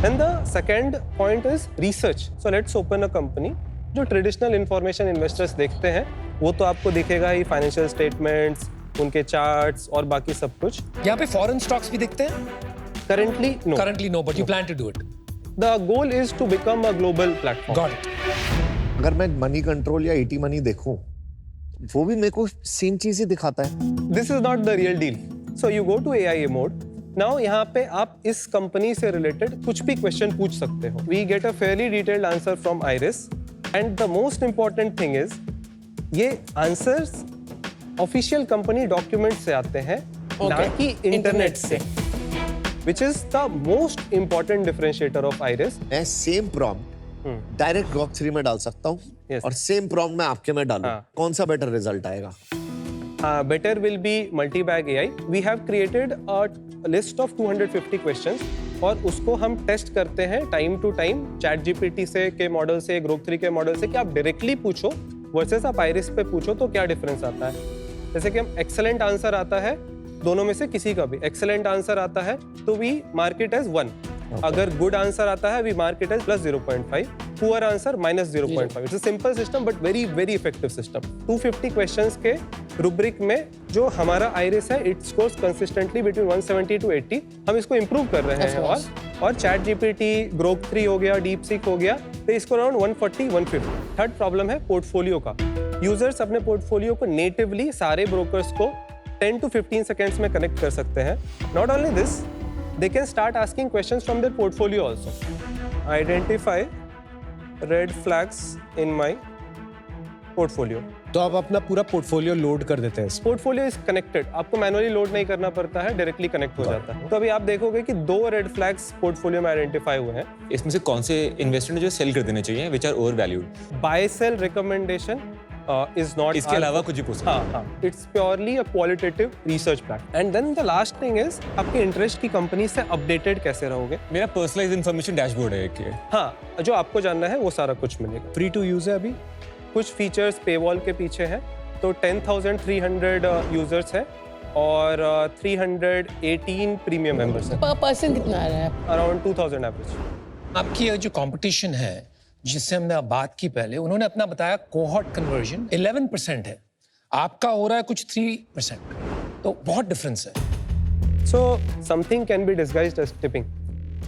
And the second point is research. So let's open a company. जो ट्रेडिशनल इंफॉर्मेशन इन्वेस्टर्स देखते हैं वो तो आपको दिखेगा ही, फाइनेंशियल स्टेटमेंट्स, उनके चार्ट्स और बाकी सब कुछ. यहाँ पे फॉरेन स्टॉक्स भी दिखते हैं? Currently no. Currently no, but you plan to do it. The goal is to become a global platform. Got it. अगर मैं मनी कंट्रोल या ईटी मनी देखूं, वो भी मेरे को सेम चीज ही दिखाता है. This is not the real deal. So you go to AIA mode. Now यहाँ पे आप इस कंपनी से रिलेटेड कुछ भी क्वेश्चन पूछ सकते हो. We get a fairly detailed answer from Iris. And the most important thing is ये आंसर्स ऑफिशियल कंपनी डॉक्यूमेंट से आते हैं, ना कि इंटरनेट से. Which is the most important differentiator of Iris. मैं सेम प्रॉम्प्ट डायरेक्ट ग्रॉक 3 में डाल सकता हूँ. Yes. और सेम प्रॉम्प्ट मैं आपके में डालूं, हाँ. कौन सा बेटर रिजल्ट आएगा? Better will be multi-bag AI. We have created a list of 250 questions और उसको हम टेस्ट करते हैं टाइम टू टाइम ChatGPT से के मॉडल से, Grok 3 के मॉडल से, कि आप डायरेक्टली पूछो वर्सेस आप Iris पे पूछो तो क्या डिफरेंस आता है. जैसे कि हम एक्सेलेंट आंसर आता है, दोनों में से किसी का भी एक्सेलेंट आंसर आता है तो वी मार्क इट एज 1. अगर गुड आंसर आता है we mark it as +0.5, poor answer -0.5. It's a simple system but very very effective system. 250 questions के रुब्रिक में जो हमारा आइरिस है, it scores consistently between 170 to 80. हम इसको इंप्रूव कर रहे हैं. और ChatGPT, Grok 3 हो गया, DeepSeek हो गया, तो इसको अराउंड 140-150. थर्ड प्रॉब्लम है पोर्टफोलियो का. यूजर्स अपने पोर्टफोलियो को नेटिवली सारे ब्रोकर्स को 10 to 15 seconds में कनेक्ट कर सकते हैं. Not only this, they can start asking questions from their portfolio also. Identify red flags in my portfolio. तो आप अपना पूरा पोर्टफोलियो लोड कर देते हैं. पोर्टफोलियो इज कनेक्टेड, आपको मैनुअली लोड नहीं करना पड़ता है, डायरेक्टली कनेक्ट हो जाता है. तो अभी आप देखोगे कि 2 रेड फ्लैग्स पोर्टफोलियो में आइडेंटिफाई हुए हैं. इसमें से कौन से इन्वेस्टर जो सेल कर देने चाहिए which are overvalued? Buy sell recommendation is not. इसके अलावा कुछ भी पूछ सकते हैं. हाँ, it's purely a qualitative research plan. And then the last thing is आपके इंटरेस्ट की कंपनी से अपडेटेड कैसे रहोगे. मेरा पर्सनलाइज्ड इन्फॉर्मेशन डैशबोर्ड है एक. हाँ, जो आपको जानना है वो सारा कुछ मिलेगा. फ्री टू यूज है अभी. कुछ फीचर्स पेवॉल के पीछे हैं. तो 10,300 यूजर्स हैं और 318 प्रीमियम मेंबर्स हैं. पर पर्सन कितना आ रहा है? Around 2,000 average. आपकी ये जो कंपटीशन है जिससे हमने बात की पहले, उन्होंने अपना बताया कोहॉर्ट कन्वर्जन 11% है, आपका हो रहा है कुछ 3%, तो बहुत डिफरेंस है. So something can be disguised as tipping.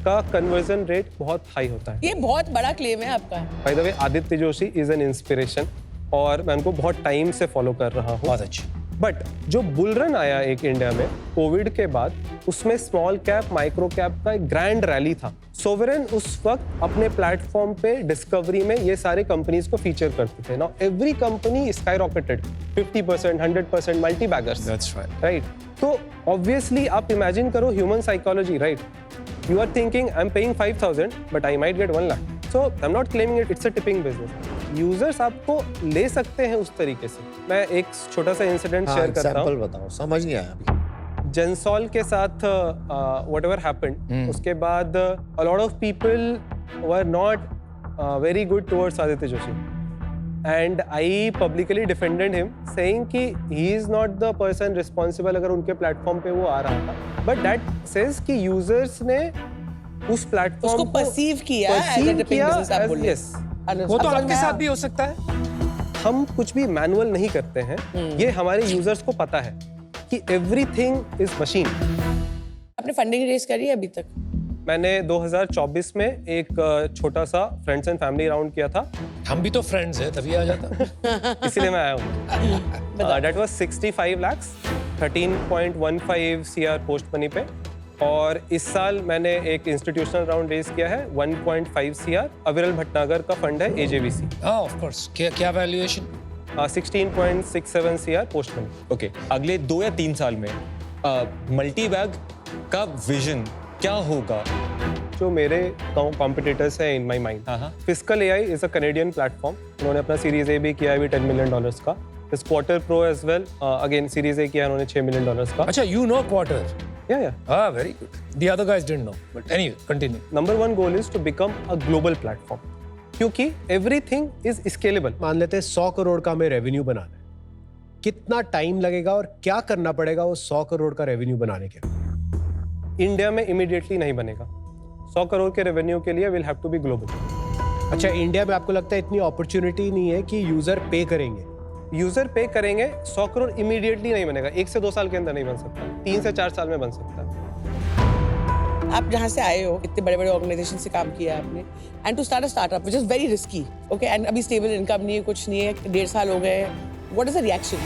का कन्वर्जन रेट बहुत हाई होता है. ये बहुत बड़ा क्लेम है आपका. By the way, Aditya Joshi is an inspiration और मैं उनको बहुत टाइम से फॉलो कर रहा हूँ. बहुत अच्छी. बट जो बुल रन आया एक इंडिया में कोविड के बाद, उसमें स्मॉल कैप माइक्रो कैप का एक ग्रैंड रैली था। सोवरेन उस वक्त अपने प्लेटफॉर्म पे डिस्कवरी में ये सारे कंपनीज को फीचर करते थे। Now every company skyrocketed 50%, 100% multi baggers. That's right. Right? तो ऑब्वियसली आप इमेजिन करो human psychology, right? You are thinking I'm paying 5,000 but I might get 1 lakh. So I'm not claiming it's a tipping business. Users आपको ले सकते हैं उस तरीके से। मैं एक छोटा सा इंसिडेंट शेयर करता हूँ। एग्जांपल बताओ, समझ नहीं आया अभी। जेंसॉल के साथ whatever happened, उसके बाद a lot of people were not very good towards Aditya Joshi. And I publicly defended him, saying कि he is not the person responsible अगर उनके प्लेटफॉर्म पे वो आ रहा था। But that says कि users ने उस प्लेटफॉर्म उसको perceive किया as a tipping business, आप बोल रहे हैं। yes। वो तो आपके साथ भी हो सकता है। हम कुछ भी मैनुअल नहीं करते हैं, ये हमारे यूजर्स को पता है कि एवरीथिंग इज मशीन। आपने फंडिंग रेज करी है अभी तक? मैंने 2024 में एक छोटा सा फ्रेंड्स एंड फैमिली राउंड किया था। हम भी तो फ्रेंड्स हैं, तभी आ जाता। इसीलिए मैं आया हूँ। That was 65 lakhs, 13.15 CR post money पे। और इस साल मैंने एक इंस्टीट्यूशनल राउंड रेज किया है 1.5 CR। अविरल भटनागर का फंड है AJVC। हाँ, ऑफ कोर्स। क्या valuation? 16.67 CR post money. Okay, अगले 2 या 3 साल में मल्टी बैग का विजन क्या होगा? जो मेरे कॉम्पिटिटर्स हैं in my mind, fiscal AI is a Canadian platform. उन्होंने अपना सीरीज A भी किया है, भी $10 million का। इस quarter pro as well, again series A किया उन्होंने $6 million का। अच्छा, you know Quarter? Yeah. Ah, very good. The other guys didn't know, but anyway, continue. Number one goal is to become a global platform, क्योंकि everything is scalable. मान लेते हैं 100 करोड़ का हमें रेवेन्यू बनाना है, कितना टाइम लगेगा और क्या करना पड़ेगा वो 100 करोड़ का रेवेन्यू बनाने के लिए? इंडिया में इमीडिएटली नहीं बनेगा। 100 करोड़ के रेवेन्यू के लिए will have to be global. अच्छा, इंडिया में आपको लगता है इतनी अपॉर्चुनिटी नहीं है कि यूजर पे करेंगे? यूजर पे करेंगे, 100 करोड़ इमीडिएटली नहीं बनेगा। 1 से 2 साल के अंदर नहीं बन सकता, 3 से 4 साल में बन सकता है। आप जहाँ से आए हो, इतने बड़े बड़े ऑर्गेनाइजेशन से काम किया आपने, and to start a startup which is very risky, okay, and अभी स्टेबल इनकम नहीं है, कुछ नहीं है, 1.5 साल हो गए, what is the reaction?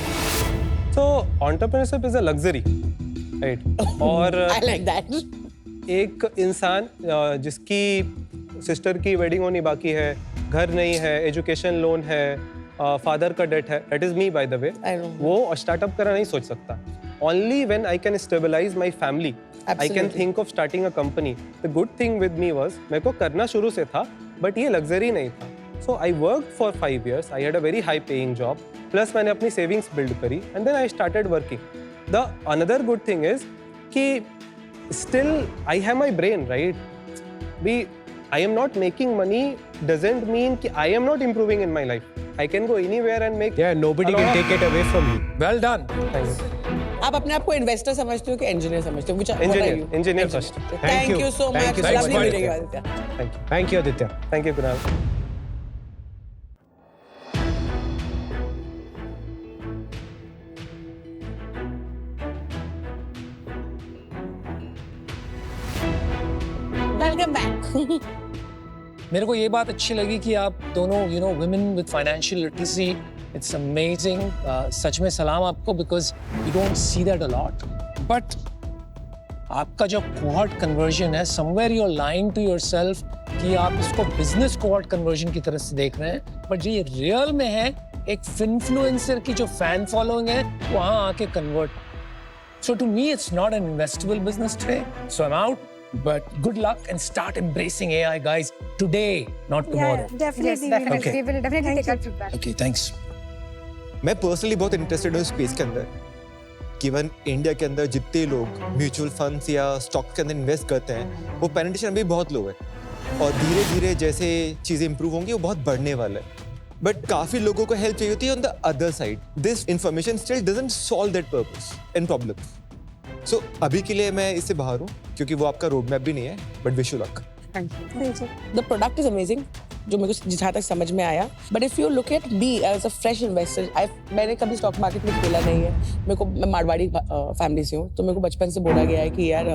So entrepreneurship is a luxury, right? और आई लाइक दैट। एक इंसान जिसकी सिस्टर की वेडिंग होनी बाकी है, घर नहीं है, एजुकेशन लोन है, फादर का डेट है, that is me by the way, वो स्टार्टअप करना नहीं सोच सकता। Only when I can stabilise my family I can think of starting a company. The good thing with me was, मेरे को करना शुरू से था, बट ये लग्जरी नहीं था। So I worked for 5 years, I had a very high paying job, plus मैंने अपनी सेविंग्स बिल्ड करी, and then I started working. The another good thing is कि still I have my brain, right? I am not making money doesn't mean कि I am not improving in my life. I can go anywhere and make. Yeah, nobody can take it away from you. Well done. Thank you. आप अपने आप को investor समझते हो कि engineer समझते हो? Engineer first. Thank you so much. Thank you so Lovely much. meeting you, Aditya. Thank you. Thank you, Aditya. Thank you, Kunal. Welcome back. मेरे को ये बात अच्छी लगी कि आप दोनों, you know, women with financial literacy, it's amazing. सच में सलाम आपको, because you don't see that a lot. But आपका जो cohort conversion है, somewhere you're lying to yourself कि आप इसको business cohort conversion की तरह से देख रहे हैं, but ये real में है एक influencer की जो fan following है, वहाँ आके convert. So to me, it's not an investable business today. So I'm out. But good luck and start embracing AI, guys. Today, not tomorrow. Yeah, definitely. Okay. We will definitely take our feedback. Okay, thanks. मैं personally बहुत interested हूँ space के अंदर। Even India के अंदर जितने लोग mutual funds या स्टॉक के अंदर इन्वेस्ट करते हैं, वो पेनिट्रेशन अभी बहुत लो है, और धीरे धीरे जैसे चीज़ें इंप्रूव होंगी वो बहुत बढ़ने वाला है। बट काफ़ी लोगों को हेल्प चाहिए होती है on the other side. This information still doesn't solve that purpose and problem. So अभी के लिए मैं इससे बाहर हूँ, क्योंकि वो आपका रोड मैप भी नहीं है, but wish you luck. The product is amazing, जो मेरे को जहाँ तक समझ में आया। But if you look at me as a fresh investor, मैंने कभी स्टॉक मार्केट में खेला नहीं है। मैं मारवाड़ी फैमिली से हूँ, तो मेरे को बचपन से बोला गया है कि यार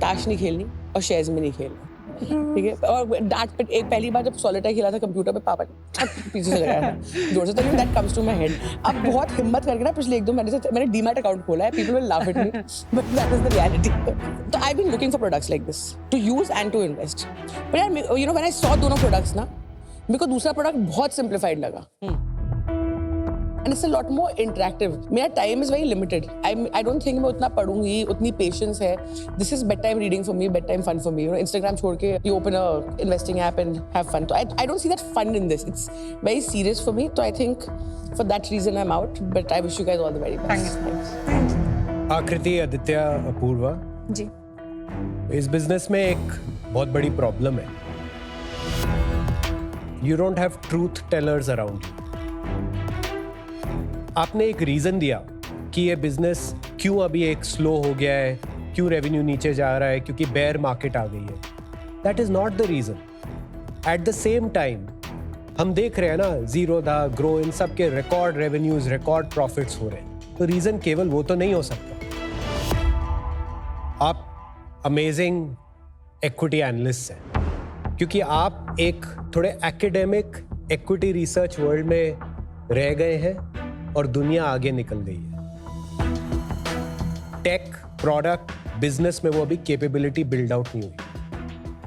ताश नहीं खेलनी और शेयर्स में नहीं खेलना। ठीक है, और डांट पे एक पहली बार जब सॉलिटायर खेला था कंप्यूटर पे पापा ने पीछे से लगाया था जोर से, तो that comes to my head. अब बहुत हिम्मत करके ना पिछले 1-2 महीने से मैंने डीमैट अकाउंट खोला है, people will laugh at me but that is the reality. तो I been looking for products like this to use and to invest, but यार you know when I saw दोनों प्रोडक्ट्स ना, मेरे को दूसरा product बहुत सिंप्लीफाइड लगा and it's a lot more interactive. मेरा time is very limited. I don't think मैं उतना पढ़ूंगी, उतनी patience है. This is bedtime reading for me, bedtime fun for me. You know, Instagram छोड़ के you open a investing app and have fun. So I don't see that fun in this. It's very serious for me. So I think for that reason I'm out. But I wish you guys all the very best. Thank you. आकृति, आदित्य, अपूर्वा, जी इस business में एक बहुत बड़ी problem है। You don't have truth tellers around you. आपने एक reason दिया कि ये बिजनेस क्यों अभी एक स्लो हो गया है, क्यों रेवेन्यू नीचे जा रहा है, क्योंकि बेयर मार्केट आ गई है। That is not the reason. At the same time हम देख रहे हैं ना, जीरोधा, ग्रो, इन सब के रिकॉर्ड रेवेन्यूज, रिकॉर्ड प्रॉफिट्स हो रहे हैं। तो रीजन केवल वो तो नहीं हो सकता। आप अमेजिंग इक्विटी एनालिस्ट हैं क्योंकि आप एक थोड़े एकेडमिक इक्विटी रिसर्च वर्ल्ड में रह गए हैं और दुनिया आगे निकल गई है। टेक, प्रोडक्ट, बिजनेस में वो अभी कैपेबिलिटी बिल्ड आउट नहीं हुई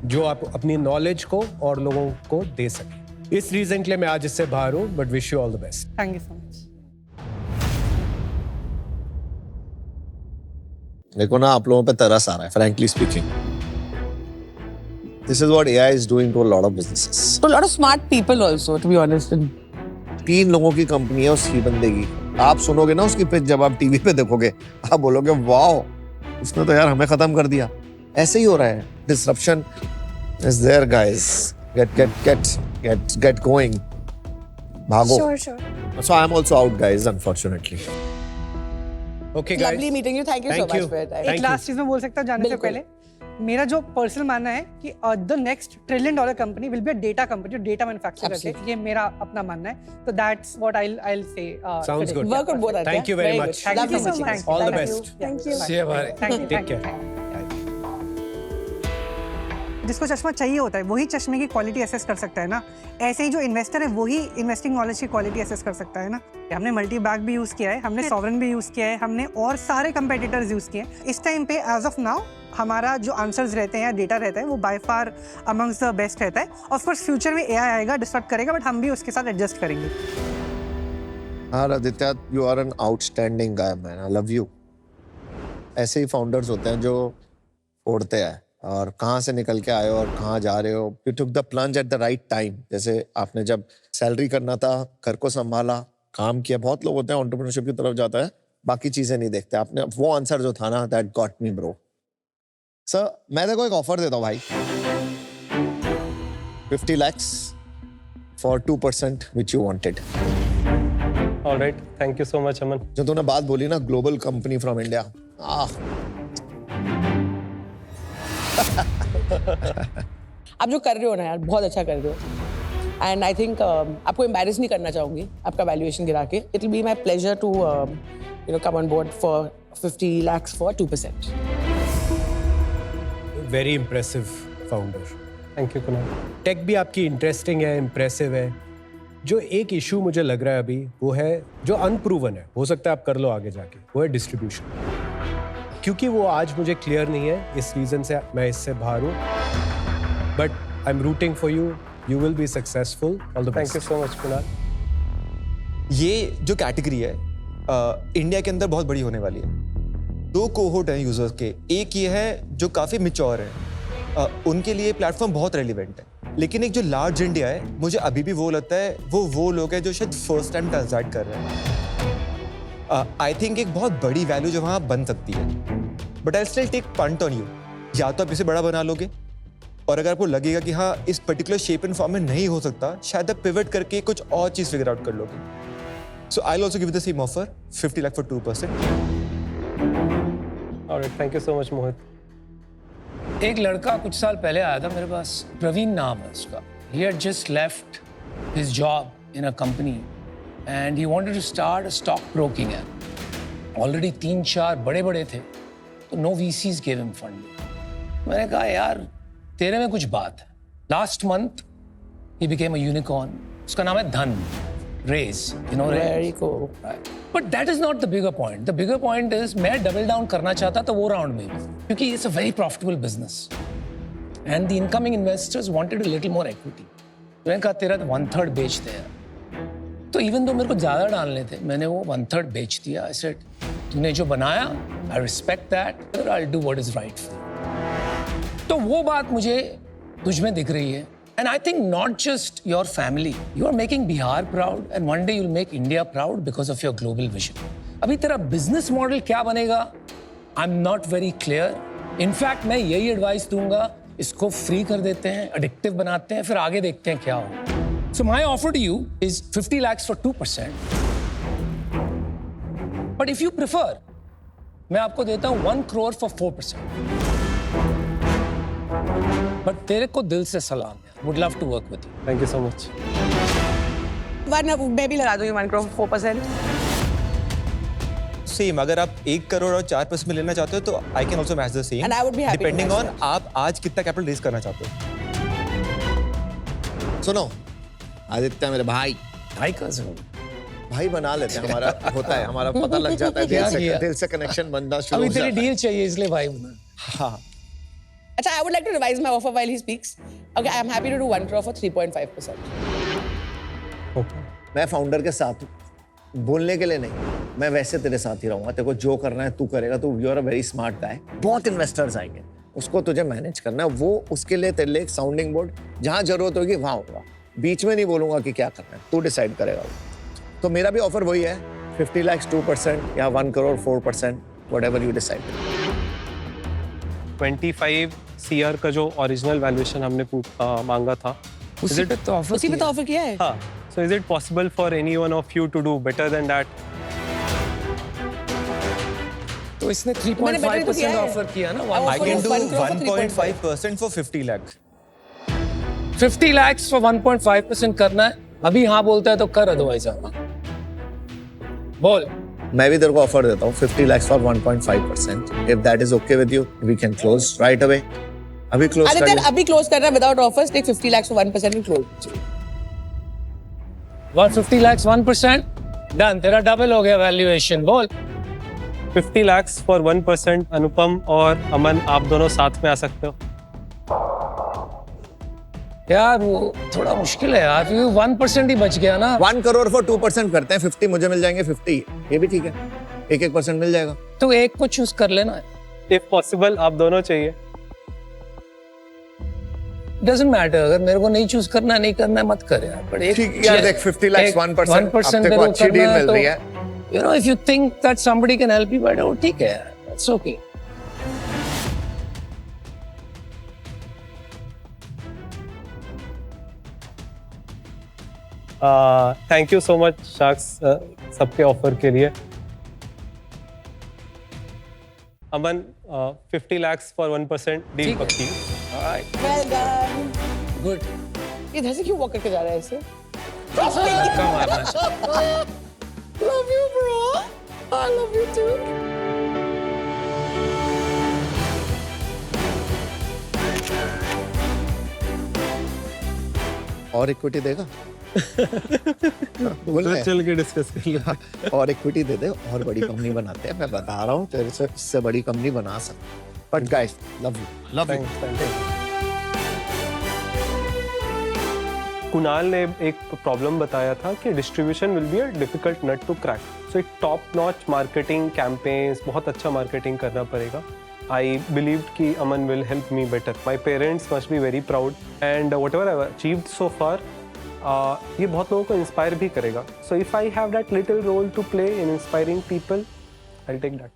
जो आप अपनी नॉलेज को और लोगों को दे सके। इस रीजन के लिए मैं आज इससे बाहर हूं, but wish you all the best. Thank you so much. देखो ना, आप लोगों पे तरस आ रहा है, frankly speaking. This is what AI is doing to a lot of businesses. So a lot of smart people also, to be honest. 3 लोगों की कंपनी है उसकी बंदे की। आप सुनोगे ना उसकी पिच, जब आप टीवी पे देखोगे आप बोलोगे वाओ, उसने तो यार हमें खत्म कर दिया। ऐसे ही हो रहा है। Disruption is there guys. Get going, भागो। Sure. So I am also out guys, unfortunately. Okay guys, Lovely meeting you. Thank you so Thank you. much for your time. Thank एक you. लास्ट चीज मैं बोल सकता हूँ जाने से बिल्कुल। पहले, मेरा जो पर्सनल मानना है कि the next $1 trillion company will be a data company जो डेटा मैन्युफैक्चर करती है। Absolutely. ये मेरा अपना मानना है। तो that's what I'll say. Sounds good. Work on both. Aditya. Thank you very Very much. good. Thank you Lovely so meeting much. you. All the Thank best. you. Thank you. See you, bye. Thank you. Take care. जिसको चश्मा चाहिए होता है वही चश्मे की quality assess कर सकता है ना। ऐसे ही जो इन्वेस्टर है वही इन्वेस्टिंग नॉलेज की क्वालिटी असेस कर सकता है ना। हमने मल्टी बैग भी यूज़ किया है, हमने सॉवरेन भी यूज़ किया है, हमने और सारे कंपेटिटर्स यूज़ किए हैं। इस टाइम पे एज ऑफ नाउ हमारा जो आंसर्स रहते हैं या डेटा रहता है वो by far amongst the best रहता है। ऑफ कोर्स फ्यूचर में AI आएगा, डिस्टर्ब करेगा, बट हम भी उसके साथ एडजस्ट करेंगे। हाँ Aditya, you are an outstanding guy, man. I love you. ऐसे ही फाउंडर्स होते हैं जो फोड़ते हैं और कहाँ से निकल के आए हो और कहाँ जा रहे हो। You took the plunge at the right time. जैसे आपने जब सैलरी करना था, घर को संभाला, काम किया। बहुत लोग होते हैं एंटरप्रेन्योरशिप की तरफ जाता है, बाकी चीजें नहीं देखते। आपने वो आंसर जो था ना, that got me bro. Sir, मैं देखो एक ऑफर देता हूँ भाई, 50 lakhs for 2% which you wanted. All right, thank you so much, Aman. जो तूने बात बोली ना, ग्लोबल कंपनी फ्रॉम इंडिया, आप जो कर रहे हो ना यार, बहुत अच्छा कर रहे हो। एंड आई थिंक आपको एम्बैरेस नहीं करना चाहूंगी आपका वैल्यूएशन गिरा के। It will be my pleasure to you know come on board for 50 lakhs for 2%. Very impressive founder. Thank you, Kunal. Tech भी आपकी इंटरेस्टिंग है, इम्प्रेसिव है। जो एक इशू मुझे लग रहा है अभी, वो है जो अनप्रूवन है, हो सकता है आप कर लो आगे जाके, वो है डिस्ट्रीब्यूशन। क्योंकि वो आज मुझे क्लियर नहीं है, इस रीजन से मैं इससे बाहर हूँ। But I am rooting for you, you will be successful. All the Thank you best. so much, Kunal. ये जो कैटेगरी है इंडिया के अंदर बहुत बड़ी होने वाली है। 2 कोहोर्ट हैं यूजर्स के। एक ये है जो काफ़ी मिच्योर है, उनके लिए प्लेटफॉर्म बहुत रेलिवेंट है। लेकिन एक जो लार्ज इंडिया है, मुझे अभी भी वो लगता है वो लोग हैं जो शायद फर्स्ट टाइम ट्रांजैक्ट कर रहे हैं। आई थिंक एक बहुत बड़ी वैल्यू जो वहाँ बन सकती है, but I still take punt on you. या तो आप इसे बड़ा बना लोगे, और अगर आपको लगेगा कि हाँ इस पर्टिकुलर शेप एंड फॉर्म में नहीं हो सकता, शायद आप पिवट करके कुछ और चीज़ फिगर आउट कर लोगे। So I will also give the same offer, 50 lakh for 2%. All right, thank you so much, Mohit. एक लड़का कुछ साल पहले आया था मेरे पास, प्रवीण नाम है उसका। He had just left his job in a company and he wanted to start a stock broking app. Already 3-4 बड़े-बड़े थे, तो no VCs gave him funding. मैंने कहा यार तेरे में कुछ बात है. Last month he became a unicorn. उसका नाम है धन. Raise, you know. Very cool. Right. But that is not the bigger point. The bigger point is मैं double down करना चाहता था वो राउंड में भी, क्योंकि it's a very profitable business. And the incoming investors wanted a little more equity. मैंने कहा तेरा 1/3 बेच दे यार. तो इवन तो मेरे को ज्यादा डालने थे, मैंने वो 1/3 बेच दिया. I said, तूने जो बनाया, I respect that. I'll do what is right for you. तो वो बात मुझे तुझ में दिख रही है. And I think not just your family. You are making Bihar proud, and one day you'll make India proud because of your global vision. अभी तेरा business model क्या बनेगा? I'm not very clear. In fact, मैं यही advice दूंगा, इसको free कर देते हैं, addictive बनाते हैं, फिर आगे देखते हैं क्या हो. So my offer to you is 50 lakhs for 2%. But if you prefer, मैं आपको देता हूँ 1 crore for 4%. But तेरे को दिल से सलाम है. Would love to work with you. Thank you so much. मैं भी लगा दूंगी 1 crore 4%. सेम, अगर आप 1 करोड़ और 4% में लेना चाहते हो तो I can also match the same. And I would be happy to depending match on that. आप आज कितना कैपिटल रेज करना चाहते हो. सुनो आदित्य मेरे भाई भाई cousin. भाई बना लेते हैं, हमारा होता है, हमारा पता लग जाता है, क्या किया? दिल से कनेक्शन बनना शुरू अभी हो तेरी जाता है. डील चाहिए इसलिए भाई बना. हाँ, अच्छा, I would like to revise my offer while he speaks. Okay, I'm happy to do 1 crore for 3.5%. मैं फाउंडर के साथ हूं, बोलने के लिए नहीं, मैं वैसे तेरे साथ ही रहूंगा. तेरे को जो करना है तू करेगा. तू you are a very smart guy. बहुत इन्वेस्टर्स आएंगे, उसको तुझे मैनेज करना है. वो उसके लिए तेरे लिए एक साउंडिंग बोर्ड, जहां जरूरत होगी वहां होगा. बीच में नहीं बोलूंगा कि क्या करना है, तू डिसाइड करेगा. तो मेरा भी ऑफर वही है, 50 lakhs 2% या 1 crore 4%, whatever you decide. 25 CR का जो ओरिजिनल वैल्यूएशन हमने मांगा था. उसी पे तो ऑफर किया है. हाँ. So is it possible for any one of you to do better than that? तो इसने मैंने better तो किया 3.5% है. ऑफर किया ना. I I offer can you do 1 crore for 1.5% for 50 lakh. 50 lakhs for 1.5% करना है. अभी हाँ बोलता है तो कर, अदरवाइज बोल. मैं भी तेरे को ऑफर देता हूँ 50 lakhs for 1.5%. If that is okay with you, we can close right away. अभी close कर आदित्य, ले. अभी क्लोज कर रहा है without offers. Take 50 lakhs for 1% and close. 150 lakhs 1%. Done, तेरा डबल हो गया वैल्यूएशन. बोल. 50 lakhs for 1%. अनुपम और अमन, आप दोनों साथ में आ सकते हो. यार वो थोड़ा मुश्किल है यार, क्योंकि 1% ही बच गया ना. 1 crore for 2% करते हैं. 50 मुझे मिल जाएंगे, 50 ये भी ठीक है. 1% मिल जाएगा. तो एक को चूज कर लेना. If possible, आप दोनों चाहिए. डजंट मैटर, अगर मेरे को नहीं चूज करना नहीं करना है मत कर यार. पर एक ठीक यार, देख 50 lakhs 1%. अब तेरे को अच्छी डील मिल रही है. You know, if you think that somebody can help you better, ठीक है यार, that's okay. Thank you so much sacks सबके ऑफर के लिए. अमन, 50 lakhs for 1% डील ठीक है. पक्की. Well done. Good. ये इधर से क्यों वॉक करके जा रहा है ऐसे? धक्का मारना चाहिए. Love you, bro. I love you too. और इक्विटी देगा? बोल तो रहे हैं। चल के डिस्कस कर लो. और इक्विटी दे दे, और बड़ी कंपनी बनाते हैं. मैं बता रहा हूँ तेरे से, इससे बड़ी कंपनी बना सकते. But guys, love you. Thanks. Kunal ने एक प्रॉब्लम बताया था कि distribution will be a difficult nut to crack. So एक टॉप नॉच मार्केटिंग कैंपेन्स, बहुत अच्छा मार्केटिंग करना पड़ेगा. आई बिलीव कि Aman will help me better. My parents must be very proud and whatever I achieved so far, ये बहुत लोगों को इंस्पायर भी करेगा. So if I have that little role to play in inspiring people, I take that.